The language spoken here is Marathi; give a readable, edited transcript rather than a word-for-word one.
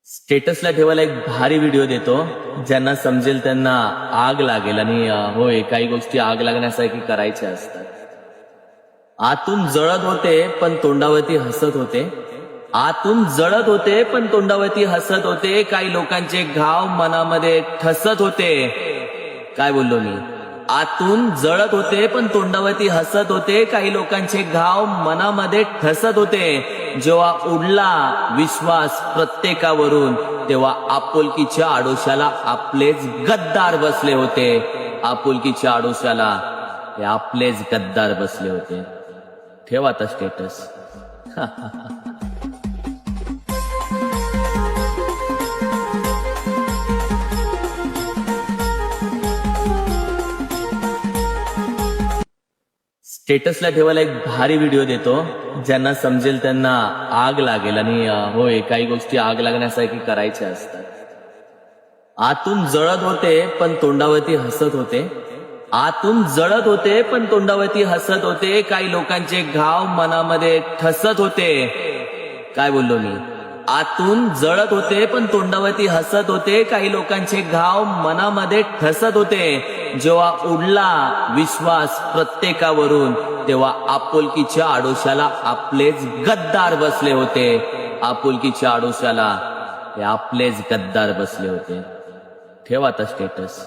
स्टेटसला ठेवायला एक भारी व्हिडिओ देतो, ज्यांना समजेल त्यांना आग लागेल. आणि होय, काही गोष्टी आग लागण्यासारखी करायच्या असतात. आतून जळत होते पण तोंडावरती हसत होते. आतून जळत होते पण तोंडावरती हसत होते. काही लोकांचे घाव मनामध्ये ठसत होते. काय बोललो मी? आतून जळत होते पण तोंडावरती हसत होते. काही लोकांचे घाव मनामध्ये ठसत होते. जेव्हा उडला विश्वास प्रत्येकावरून, तेव्हा आपुलकीच्या आडोशाला आपलेच गद्दार बसले होते. आपुलकीच्या आडोशाला हे आपलेच गद्दार बसले होते. ठेवा आता स्टेटस. स्टेटसला ठेवायला एक भारी व्हिडिओ देतो, ज्यांना समजेल त्यांना आग लागेल. आणि होय, काही गोष्टी आग लागण्यासारखी करायच्या असतात. आतून जळत होते पण तोंडावरती हसत होते. आतून जळत होते पण तोंडावरती हसत होते. काही लोकांचे घाव मनामध्ये ठसत होते. काय बोललो मी? आतून जळत होते पण तोंडावरती हसत होते. काही लोकांचे घाव मनामध्ये ठसत होते. जेव्हा उडला विश्वास प्रत्येकावरून, तेव्हा आपुलकीच्या आडोशाला आपलेच गद्दार बसले होते. आपुलकीच्या आडोशाला हे आपलेच गद्दार बसले होते. ठेवा आता स्टेटस.